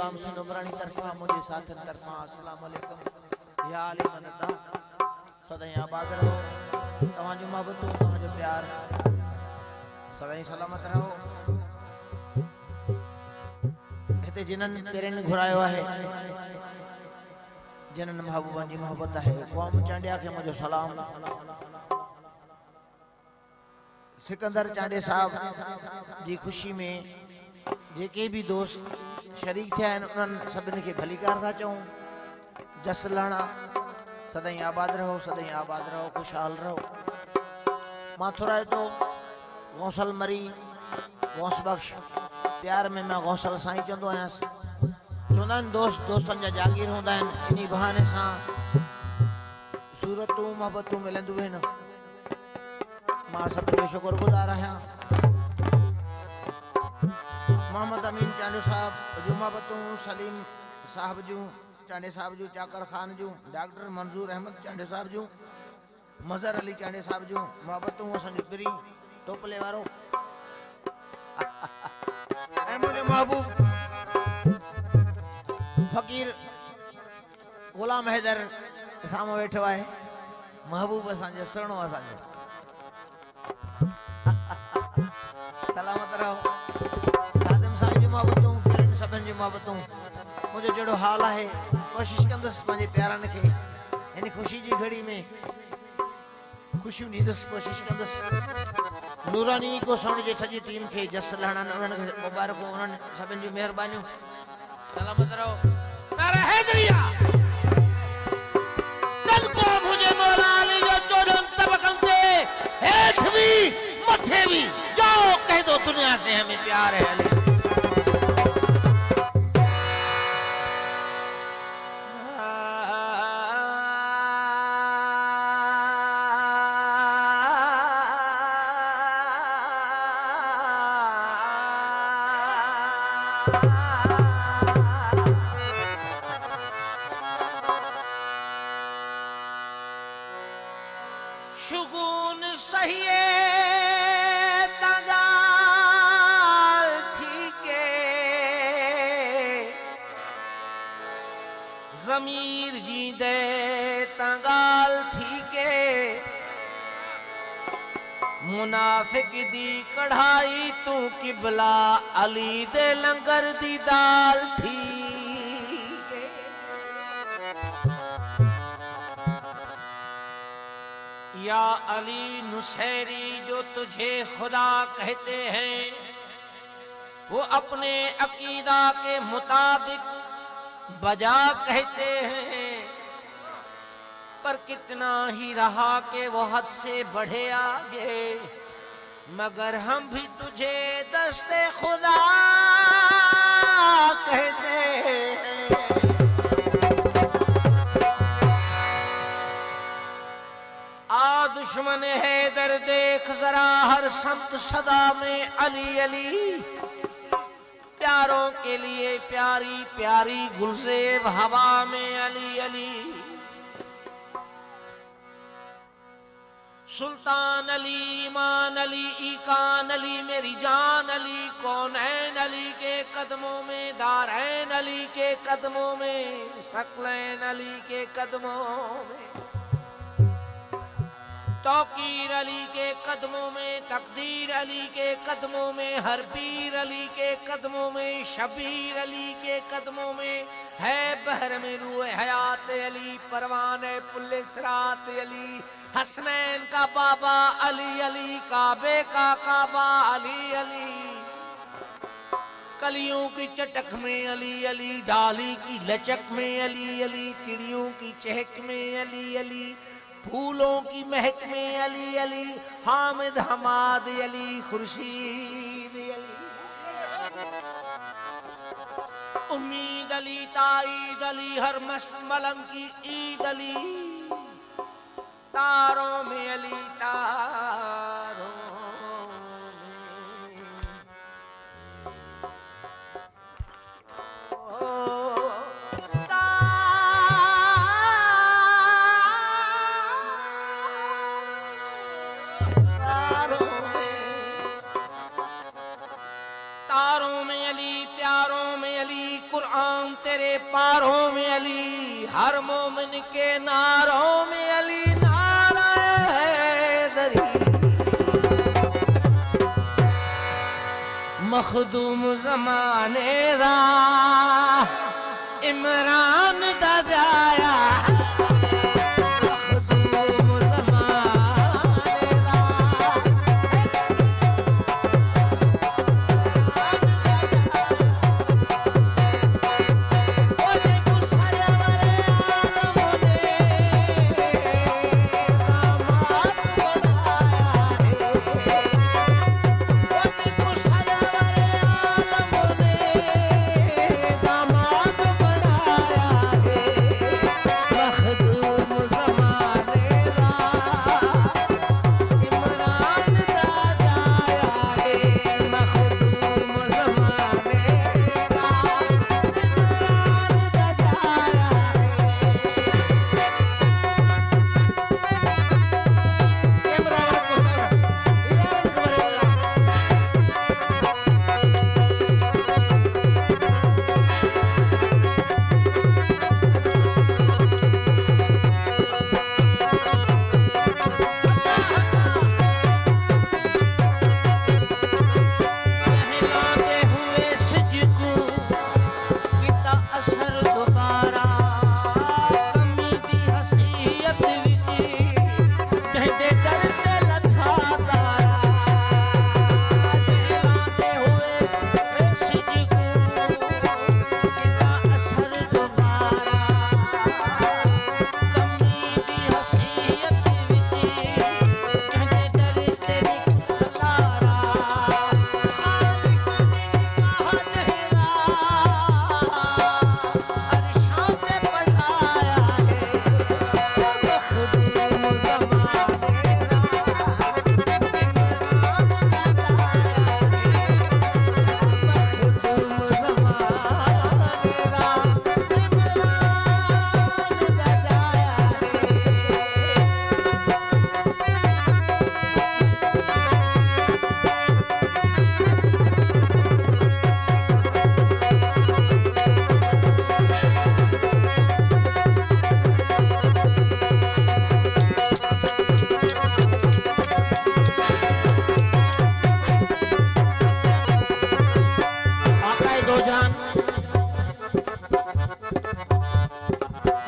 गुलाम सिंह उमरानी तरफा मुझे साथन तरफा अस्सलाम वालेकुम या अली मददा सदाई आबाद रहो तव्हां जो मोहब्बतूं तव्हां जो प्यार सदाई सलामत रहो हिते जिन्हनि पेरनि घुरायो आहे जिन्हनि महबूबनि जी मोहब्बत आहे क़ौम चांडिया खे मुंहिंजो सलाम सिकंदर चांडे साहब जी खुशी में जेके भी दोस्त शरीक थे उन्हनि सभिनी खे भली कार था चऊं जस लहणा सदाई आबाद रहो खुशहाल रहो मां थोड़ा तो गौसल मरी गौस बख्श प्यार में मैं गौसल साईं चंदो आयास चौंदा दोस्त दोस्तन जा जागीर होंदा इन्हीं बहाने सा सूरतूं मोहब्बतूं मिलंदियूं आहिनि मां सब जो शुक्रगुजार आहियां मोहम्मद अमीन चांडे साहब जो मोहब्बतूं सलीम साहब जूं चांडे साहब जूं चाकर खान जूं डॉक्टर मंजूर अहमद चांडे साहब जूं मज़र अली चांडे साहब जूं मोहब्बतूं असांजो पिरी टोपले वारो ऐं मुंहिंजो महबूब फ़कीर गुलाम हैदर साम्हूं वेठो आहे महबूब असांजो सुहिणो असांजो सलामत रहो खादिम साईं जी मोहब्बतूं पिरनि सभिनि जी मोहब्बतूं मुझे जड़ो हाल है कोशिश कंदस पंहिंजे प्यारनि खे इन खुशी जी घड़ी में खुशियूं ॾींदुसि कोशिश कंदस नूरानी को साउंड जे सॼी टीम खे जस लहणनि उन्हनि खे मुबारकूं उन्हनि सभिनि जूं महिरबानियूं सलामत रहो नारा हैदरिया तन को मुझे मौला अली जो 14 तबकन ते हेठ भी मथे भी जाओ कह दो दुनिया से हमें प्यार है अली ज़मीर जी दे तंगाल ठीके मुनाफिक दी कढ़ाई तू किबला अली दे लंगर दी दाल ठीके या अली नुसैरी जो तुझे खुदा कहते हैं वो अपने अकीदा के मुताबिक बजा कहते हैं पर कितना ही रहा के वो हद से बढ़े आगे मगर हम भी तुझे दस्ते खुदा कहते हैं आ दुश्मन हैदर देख जरा हर समत सदा में अली अली प्यारों के लिए प्यारी प्यारी गुलज़ेब हवा में अली अली सुल्तान अली ईमान अली ईकान अली मेरी जान अली कौनैन अली के कदमों में दारैन अली के कदमों में सकलैन अली के कदमों में तौकीर अली के कदमों में तकदीर अली के कदमों में हर पीर अली के कदमों में शबीर अली के कदमों में है बहर में रूह हयात अली परवाने पुल्ले सिरात अली हसनैन का बाबा अली अली काबे का काबा अली अली कलियों की चटक में अली अली डाली की लचक में अली अली चिड़ियों की चहक में अली अली फूलों की महक में अली अली हामिद हमाद अली खुर्शीद अली उम्मीद अली ताईद अली हर मस्त मलंग की ईद अली तारों में अली तारों अली, हर मोमिन के नारों में अली नारा हैदरी। मखदूम ज़माने दा इमरान दा जाया,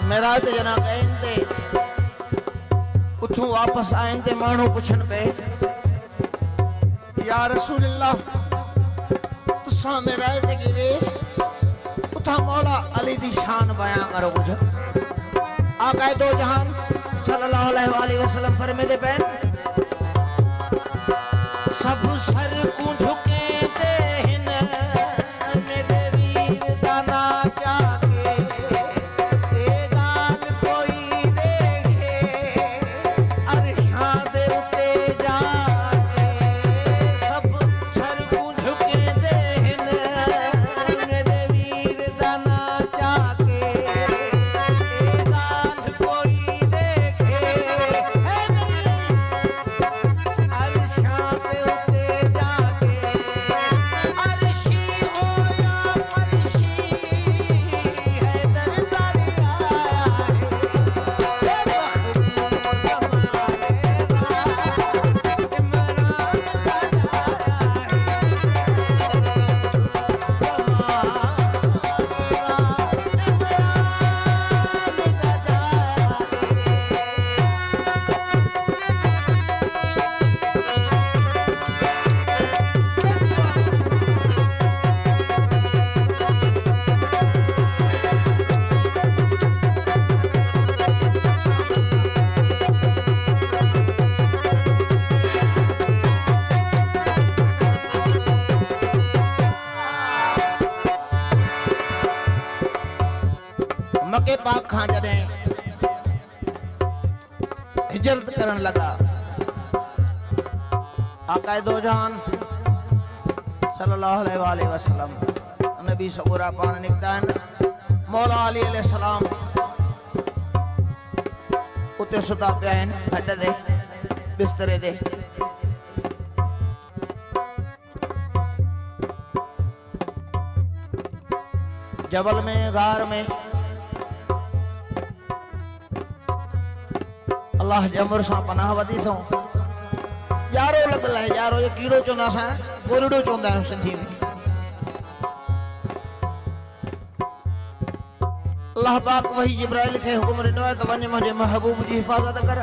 मेराज जना कहीं ते उठूं वापस आइन ते मानू पुछन पे, या रसूल अल्लाह तुसा मेराज ते गिरे उठा मौला अली दी शान बयां करो कुछ। आका दो जहान सल्लल्लाहु अलैहि वसल्लम फरमाते पैन, सब सर को झुके ते हिन मेरे वीर दा नाचा मके पाक खां जॾहिं हिजरत करण लगा, आका दो जहान सल्लल्लाहु अलैहि वसल्लम नबी सगोरा पान निकतान मौला अली अलैहि सलाम उते सुता पिया आहिनि हट दे बिस्तरे दे। जबल में गार में अल्लाह जे अमर सां पनाह वधी थो यारो लगल है यारो ये कीड़ो चोंदा सा कोरड़ो चोंदा है सिंधी में अल्लाह पाक वही जिब्राइल के हुक्म ॾिनो है त वञ मुंहिंजे महबूब जी हिफ़ाज़त कर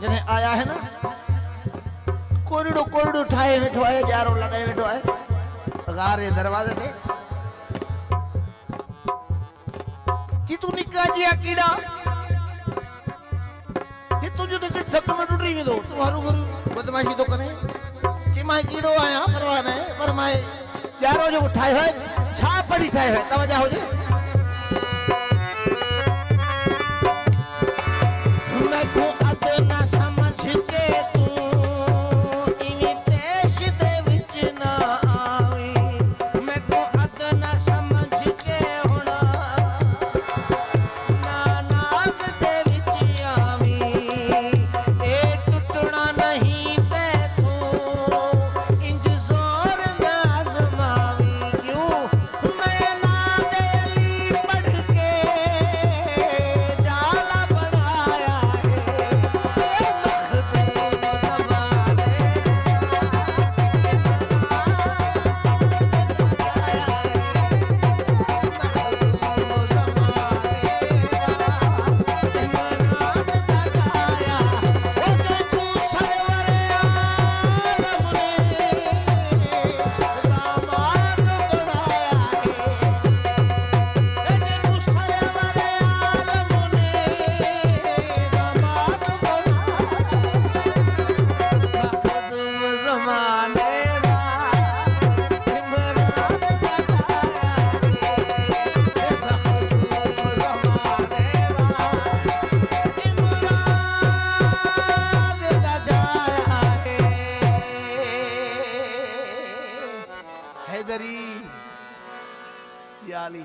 जने आया है ना कोरड़ो कोरड़ो ठाए वेठो है यारो लगाए वेठो है गार जे दरवाजे ते जी तू निका जी कीड़ा ये तुझे तो धक में टूटी वेंदो तू हरू भरू बदमाशी तो करे ची मां कीड़ो आया परवाह न पर मां यारो जो ठायो है छा पड़ी ठायो है तवजा हो जे मैं को अदना समझ के तू इनी टेश दे विच ना आवी मैं को अदना समझ के होना ना नाज दे विच आवी ए टुटना नहीं ते तू इंज जोर ना आजमावी क्यों मैं ना दिली पढ़ के जाला बनाया हैदरी या अली